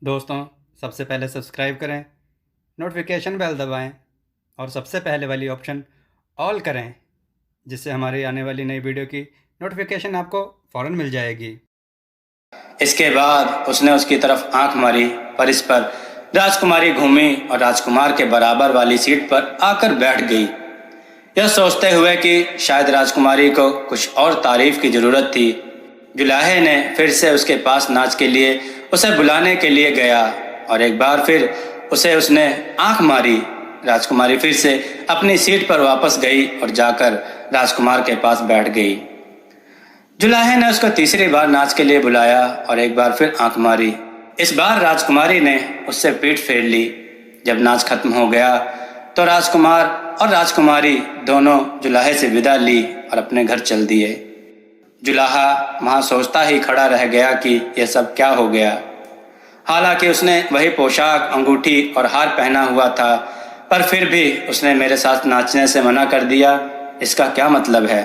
दोस्तों, सबसे पहले सब्सक्राइब करें, नोटिफिकेशन बेल दबाएं और सबसे पहले वाली ऑप्शन ऑल करें, जिससे हमारी आने वाली नई वीडियो की नोटिफिकेशन आपको फ़ौरन मिल जाएगी। इसके बाद उसने उसकी तरफ आंख मारी, पर इस पर राजकुमारी घूमी और राजकुमार के बराबर वाली सीट पर आकर बैठ गई, यह सोचते हुए कि शायद राजकुमारी को कुछ और तारीफ की जरूरत थी। जुलाहे ने फिर से उसके पास नाच के लिए उसे बुलाने के लिए गया और एक बार फिर उसने आंख मारी। राजकुमारी फिर से अपनी सीट पर वापस गई और जाकर राजकुमार के पास बैठ गई। जुलाहे ने उसको तीसरी बार नाच के लिए बुलाया और एक बार फिर आंख मारी। इस बार राजकुमारी ने उससे पीठ फेर ली। जब नाच खत्म हो गया तो राजकुमार और राजकुमारी दोनों जुलाहे से विदा ली और अपने घर चल दिए। जुलाहा वहां सोचता ही खड़ा रह गया कि यह सब क्या हो गया। हालांकि उसने वही पोशाक, अंगूठी और हार पहना हुआ था, पर फिर भी उसने मेरे साथ नाचने से मना कर दिया। इसका क्या मतलब है?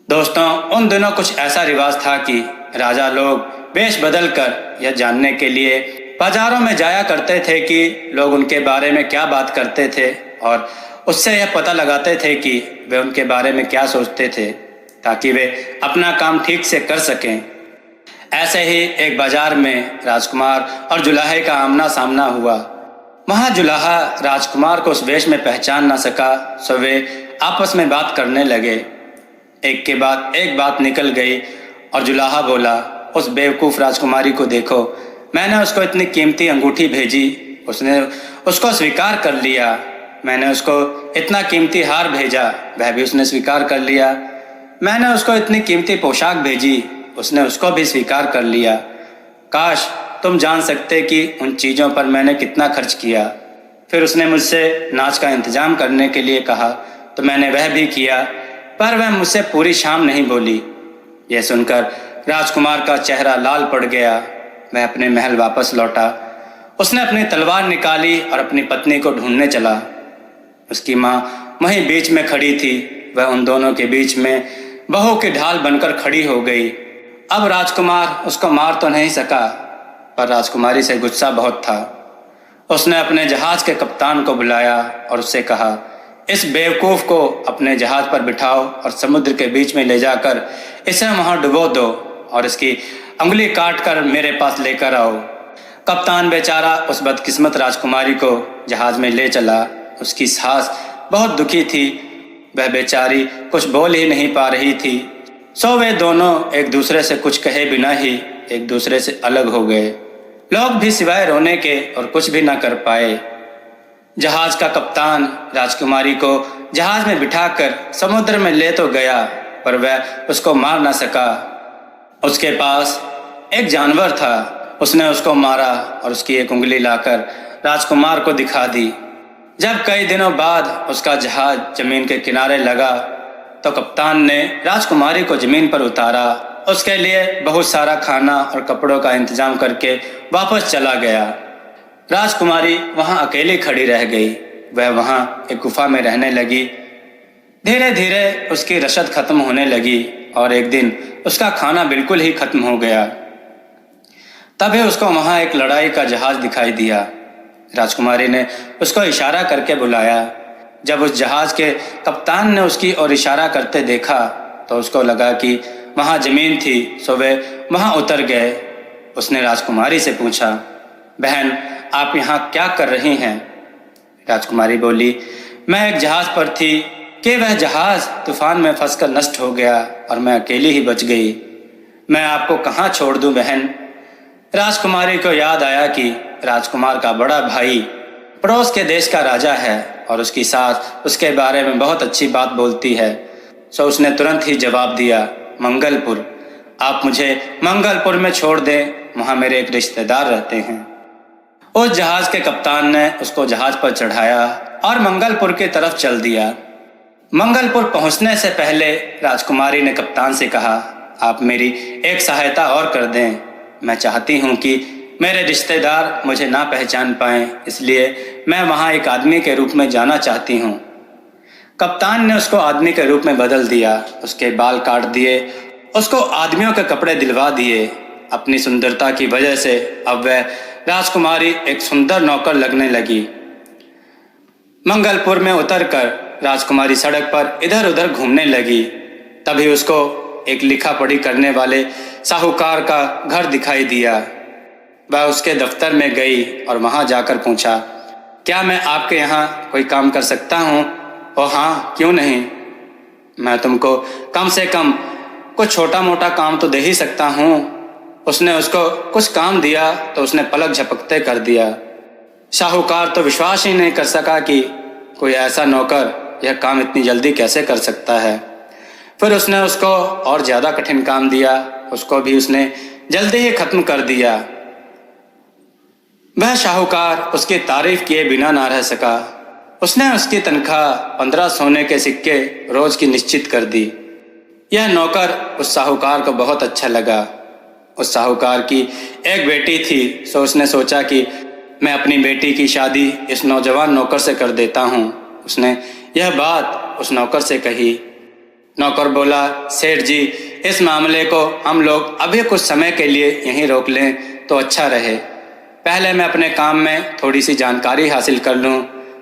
दोस्तों, उन दिनों कुछ ऐसा रिवाज था कि राजा लोग वेश बदल कर यह जानने के लिए बाजारों में जाया करते थे कि लोग उनके बारे में क्या बात करते थे, और उससे यह पता लगाते थे कि वे उनके बारे में क्या सोचते थे, ताकि वे अपना काम ठीक से कर सकें। ऐसे ही एक बाजार में राजकुमार और जुलाहे का आमना सामना हुआ। वहां जुलाहा राजकुमार को उस वेश में पहचान न सका, सो वे आपस में बात करने लगे। एक के बाद एक बात निकल गई और जुलाहा बोला, उस बेवकूफ़ राजकुमारी को देखो, मैंने उसको इतनी कीमती अंगूठी भेजी, उसने उसको स्वीकार कर लिया। मैंने उसको इतना कीमती हार भेजा, वह भी उसने स्वीकार कर लिया। मैंने उसको इतनी कीमती पोशाक भेजी, उसने उसको भी स्वीकार कर लिया। काश तुम जान सकते कि उन चीज़ों पर मैंने कितना खर्च किया। फिर उसने मुझसे नाच का इंतजाम करने के लिए कहा तो मैंने वह भी किया, पर वह मुझसे पूरी शाम नहीं बोली। यह सुनकर राजकुमार का चेहरा लाल पड़ गया। वह अपने महल वापस लौटा। उसने अपनी तलवार निकाली और अपनी पत्नी को ढूंढने चला। उसकी माँ वहीं बीच में खड़ी थी। वह उन दोनों के बीच में बहू की ढाल बनकर खड़ी हो गई। अब राजकुमार उसको मार तो नहीं सका, पर राजकुमारी से गुस्सा बहुत था। उसने अपने जहाज के कप्तान को बुलाया और उससे कहा, इस बेवकूफ़ को अपने जहाज पर बिठाओ और समुद्र के बीच में ले जाकर इसे वहां डुबो दो और इसकी उंगली काट कर मेरे पास लेकर आओ। कप्तान बेचारा उस बदकिस्मत राजकुमारी को जहाज में ले चला। उसकी सास बहुत दुखी थी। वह बेचारी कुछ बोल ही नहीं पा रही थी। सो वे दोनों एक दूसरे से कुछ कहे बिना ही एक दूसरे से अलग हो गए। लोग भी सिवाय रोने के और कुछ भी न कर पाए। जहाज का कप्तान राजकुमारी को जहाज में बिठाकर समुद्र में ले तो गया, पर वह उसको मार ना सका। उसके पास एक जानवर था। उसने उसको मारा और उसकी एक उंगली लाकर राजकुमार को दिखा दी। जब कई दिनों बाद उसका जहाज जमीन के किनारे लगा तो कप्तान ने राजकुमारी को जमीन पर उतारा। उसके लिए बहुत सारा खाना और कपड़ों का इंतजाम करके वापस चला गया। राजकुमारी वहां अकेली खड़ी रह गई। वह वहां एक गुफा में रहने लगी। धीरे धीरे उसकी रसद खत्म होने लगी और एक दिन उसका खाना बिल्कुल ही खत्म हो गया। तभी उसको वहां एक लड़ाई का जहाज दिखाई दिया। राजकुमारी ने उसको इशारा करके बुलाया। जब उस जहाज के कप्तान ने उसकी ओर इशारा करते देखा तो उसको लगा कि वहां जमीन थी, सो वे वहां उतर गए। उसने राजकुमारी से पूछा, बहन, आप यहाँ क्या कर रही हैं? राजकुमारी बोली, मैं एक जहाज पर थी कि वह जहाज तूफान में फंसकर नष्ट हो गया और मैं अकेली ही बच गई। मैं आपको कहाँ छोड़ दूं बहन? राजकुमारी को याद आया कि राजकुमार का बड़ा भाई पड़ोस के देश का राजा है और उसकी सास उसके बारे में बहुत अच्छी बात बोलती है। सो उसने तुरंत ही जवाब दिया, मंगलपुर। आप मुझे मंगलपुर में छोड़ दें, वहाँ मेरे एक रिश्तेदार रहते हैं। उस जहाज के कप्तान ने उसको जहाज पर चढ़ाया और मंगलपुर की तरफ चल दिया। मंगलपुर पहुंचने से पहले राजकुमारी ने कप्तान से कहा, आप मेरी एक सहायता और कर दें। मैं चाहती हूं कि मेरे रिश्तेदार मुझे ना पहचान पाएं, इसलिए मैं वहां एक आदमी के रूप में जाना चाहती हूं। कप्तान ने उसको आदमी के रूप में बदल दिया। उसके बाल काट दिए, उसको आदमियों के कपड़े दिलवा दिए अपनी सुंदरता की वजह से अब वह राजकुमारी एक सुंदर नौकर लगने लगी। मंगलपुर में उतरकर राजकुमारी सड़क पर इधर उधर घूमने लगी। तभी उसको एक लिखा पढ़ी करने वाले साहूकार का घर दिखाई दिया। वह उसके दफ्तर में गई और वहां जाकर पूछा, क्या मैं आपके यहाँ कोई काम कर सकता हूँ? ओह हाँ, क्यों नहीं, मैं तुमको कम से कम कुछ छोटा मोटा काम तो दे ही सकता हूँ। उसने उसको कुछ काम दिया तो उसने पलक झपकते कर दिया। साहूकार तो विश्वास ही नहीं कर सका कि कोई ऐसा नौकर यह काम इतनी जल्दी कैसे कर सकता है। फिर उसने उसको और ज़्यादा कठिन काम दिया, उसको भी उसने जल्दी ही खत्म कर दिया। वह साहूकार उसकी तारीफ किए बिना ना रह सका। उसने उसकी तनख्वाह 15 सोने के सिक्के रोज की निश्चित कर दी। यह नौकर उस साहूकार को बहुत अच्छा लगा। उस साहूकार की एक बेटी थी, सो उसने सोचा कि मैं अपनी बेटी की शादी इस नौजवान नौकर से कर देता हूँ। उसने यह बात उस नौकर से कही। नौकर बोला, सेठ जी, इस मामले को हम लोग अभी कुछ समय के लिए यहीं रोक लें तो अच्छा रहे। पहले मैं अपने काम में थोड़ी सी जानकारी हासिल कर लूँ,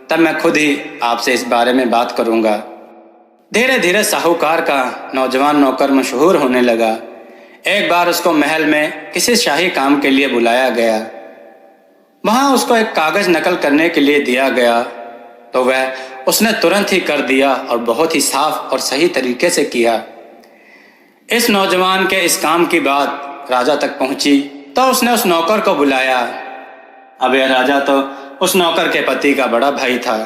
तब मैं खुद ही आपसे इस बारे में बात करूँगा। धीरे धीरे साहूकार का नौजवान नौकर मशहूर होने लगा। एक बार उसको महल में किसी शाही काम के लिए बुलाया गया। वहां उसको एक कागज नकल करने के लिए दिया गया तो वह उसने तुरंत ही कर दिया और बहुत ही साफ और सही तरीके से किया। इस नौजवान के इस काम की बात राजा तक पहुंची तो उसने उस नौकर को बुलाया। अब यह राजा तो उस नौकर के पति का बड़ा भाई था।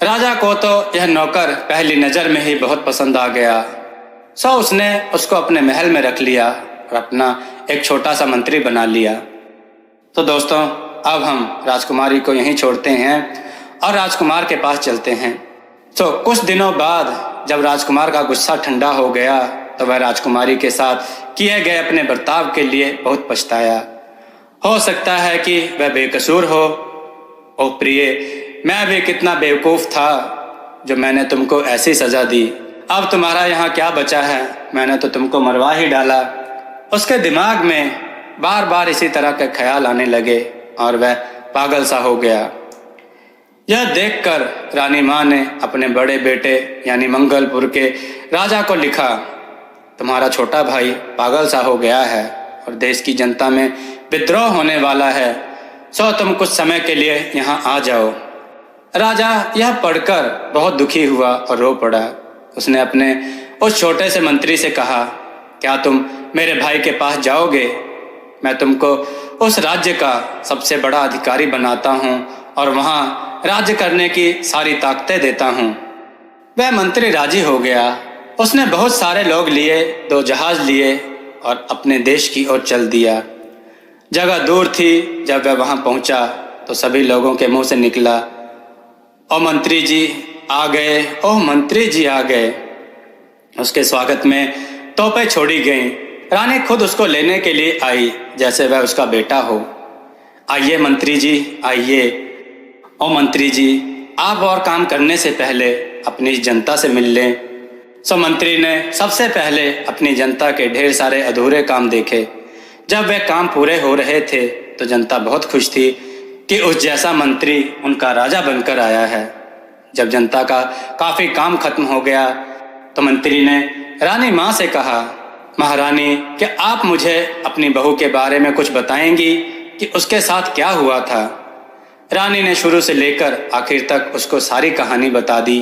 राजा को तो यह नौकर पहली नज़र में ही बहुत पसंद आ गया। सो उसने उसको अपने महल में रख लिया और अपना एक छोटा सा मंत्री बना लिया। तो दोस्तों, अब हम राजकुमारी को यहीं छोड़ते हैं और राजकुमार के पास चलते हैं। तो कुछ दिनों बाद जब राजकुमार का गुस्सा ठंडा हो गया तो वह राजकुमारी के साथ किए गए अपने बर्ताव के लिए बहुत पछताया। हो सकता है कि वह बेकसूर हो। ओ प्रिय, मैं भी कितना बेवकूफ़ था जो मैंने तुमको ऐसी सज़ा दी। अब तुम्हारा यहाँ क्या बचा है, मैंने तो तुमको मरवा ही डाला। उसके दिमाग में बार बार इसी तरह के ख्याल आने लगे और वह पागल सा हो गया। यह देखकर रानी माँ ने अपने बड़े बेटे यानी मंगलपुर के राजा को लिखा, तुम्हारा छोटा भाई पागल सा हो गया है और देश की जनता में विद्रोह होने वाला है, सो तुम कुछ समय के लिए यहाँ आ जाओ। राजा यह पढ़कर बहुत दुखी हुआ और रो पड़ा। उसने अपने उस छोटे से मंत्री से कहा, क्या तुम मेरे भाई के पास जाओगे? मैं तुमको उस राज्य का सबसे बड़ा अधिकारी बनाता हूँ और वहाँ राज्य करने की सारी ताकतें देता हूँ। वह मंत्री राजी हो गया। उसने बहुत सारे लोग लिए, 2 जहाज लिए और अपने देश की ओर चल दिया। जगह दूर थी। जब वह वहाँ पहुँचा तो सभी लोगों के मुंह से निकला, ओ मंत्री जी आ गए, ओह मंत्री जी आ गए। उसके स्वागत में तोपें छोड़ी गईं। रानी खुद उसको लेने के लिए आई जैसे वह उसका बेटा हो। आइए मंत्री जी, आइए। ओ मंत्री जी, आप और काम करने से पहले अपनी जनता से मिल लें। सो मंत्री ने सबसे पहले अपनी जनता के ढेर सारे अधूरे काम देखे। जब वे काम पूरे हो रहे थे तो जनता बहुत खुश थी कि उस जैसा मंत्री उनका राजा बनकर आया है। जब जनता का काफ़ी काम खत्म हो गया तो मंत्री ने रानी माँ से कहा, महारानी, क्या आप मुझे अपनी बहू के बारे में कुछ बताएंगी कि उसके साथ क्या हुआ था? रानी ने शुरू से लेकर आखिर तक उसको सारी कहानी बता दी।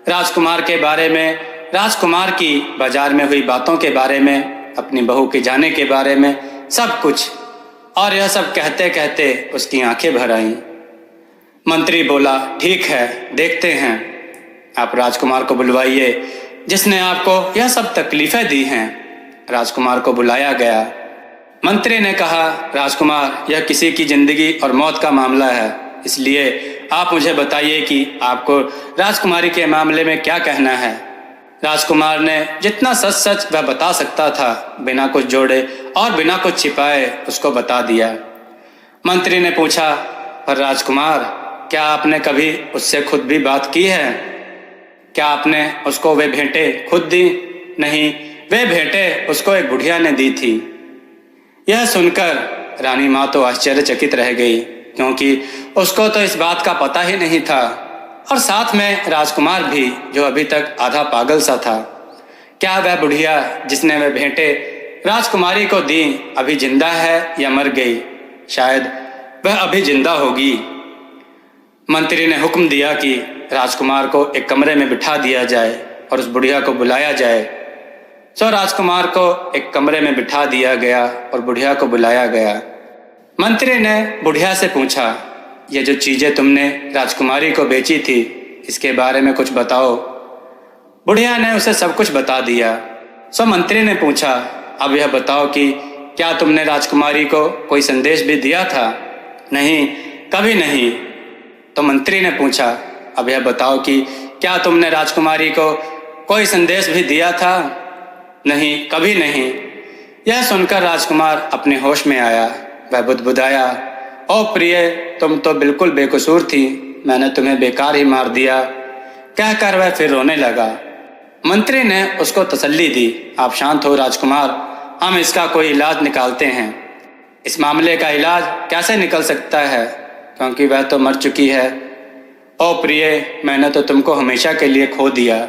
राजकुमार के बारे में, राजकुमार की बाजार में हुई बातों के बारे में, अपनी बहू के जाने के बारे में, सब कुछ। और यह सब कहते कहते उसकी आंखें भर आईं। मंत्री बोला, ठीक है, देखते हैं। आप राजकुमार को बुलवाइए जिसने आपको यह सब तकलीफें दी हैं। राजकुमार को बुलाया गया। मंत्री ने कहा, राजकुमार, यह किसी की जिंदगी और मौत का मामला है, इसलिए आप मुझे बताइए कि आपको राजकुमारी के मामले में क्या कहना है। राजकुमार ने जितना सच सच वह बता सकता था, बिना कुछ जोड़े और बिना कुछ छिपाए उसको बता दिया। मंत्री ने पूछा, पर राजकुमार, क्या आपने कभी उससे खुद भी बात की है? क्या आपने उसको वे भेंटें खुद दी? नहीं, वे भेंटें उसको एक बुढ़िया ने दी थी। यह सुनकर रानी माँ तो आश्चर्यचकित रह गई, क्योंकि उसको तो इस बात का पता ही नहीं था, और साथ में राजकुमार भी, जो अभी तक आधा पागल सा था। क्या वह बुढ़िया जिसने वह भेंटें राजकुमारी को दी अभी जिंदा है या मर गई? शायद वह अभी जिंदा होगी। मंत्री ने हुक्म दिया कि राजकुमार को एक कमरे में बिठा दिया जाए और उस बुढ़िया को बुलाया जाए। सो राजकुमार को एक कमरे में बिठा दिया गया और बुढ़िया को बुलाया गया। मंत्री ने बुढ़िया से पूछा, ये जो चीजें तुमने राजकुमारी को बेची थी, इसके बारे में कुछ बताओ। बुढ़िया ने उसे सब कुछ बता दिया। सो मंत्री ने पूछा, अब यह बताओ कि क्या तुमने राजकुमारी को कोई संदेश भी दिया था? नहीं, कभी नहीं। तो मंत्री ने पूछा, अब यह बताओ कि क्या तुमने राजकुमारी को कोई संदेश भी दिया था? नहीं, कभी नहीं। यह सुनकर राजकुमार अपने होश में आया। वह बुदबुदाया, ओ प्रिय, तुम तो बिल्कुल बेकसूर थी, मैंने तुम्हें बेकार ही मार दिया। कहकर वह फिर रोने लगा। मंत्री ने उसको तसल्ली दी, आप शांत हो राजकुमार, हम इसका कोई इलाज निकालते हैं। इस मामले का इलाज कैसे निकल सकता है, क्योंकि वह तो मर चुकी है। ओ प्रिय, मैंने तो तुमको हमेशा के लिए खो दिया।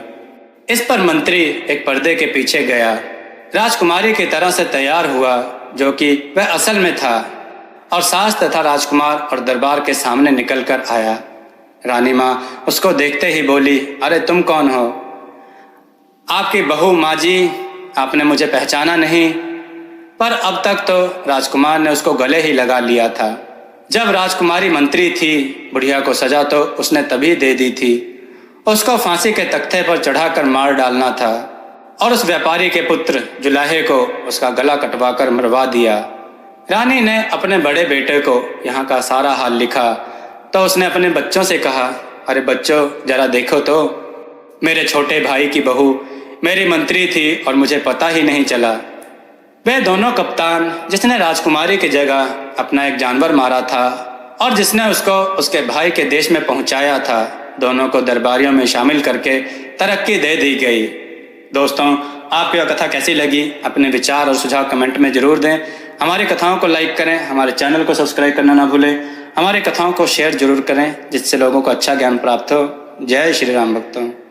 इस पर मंत्री एक पर्दे के पीछे गया, राजकुमारी की तरह से तैयार हुआ, जो कि वह असल में था, और सास तथा राजकुमार और दरबार के सामने निकल कर आया। रानी माँ उसको देखते ही बोली, अरे तुम कौन हो? आपकी बहू माँ जी, आपने मुझे पहचाना नहीं? पर अब तक तो राजकुमार ने उसको गले ही लगा लिया था। जब राजकुमारी मंत्री थी, बुढ़िया को सजा तो उसने तभी दे दी थी। उसको फांसी के तख्ते पर चढ़ाकर मार डालना था, और उस व्यापारी के पुत्र जुलाहे को उसका गला कटवाकर मरवा दिया। रानी ने अपने बड़े बेटे को यहाँ का सारा हाल लिखा, तो उसने अपने बच्चों से कहा, अरे बच्चों, जरा देखो तो, मेरे छोटे भाई की बहू मेरी मंत्री थी और मुझे पता ही नहीं चला। वे दोनों कप्तान, जिसने राजकुमारी की जगह अपना एक जानवर मारा था और जिसने उसको उसके भाई के देश में पहुंचाया था, दोनों को दरबारियों में शामिल करके तरक्की दे दी गई। दोस्तों, आपको यह कथा कैसी लगी? अपने विचार और सुझाव कमेंट में जरूर दें। हमारी कथाओं को लाइक करें, हमारे चैनल को सब्सक्राइब करना ना भूलें, हमारी कथाओं को शेयर जरूर करें, जिससे लोगों को अच्छा ज्ञान प्राप्त हो। जय श्री राम भक्तों।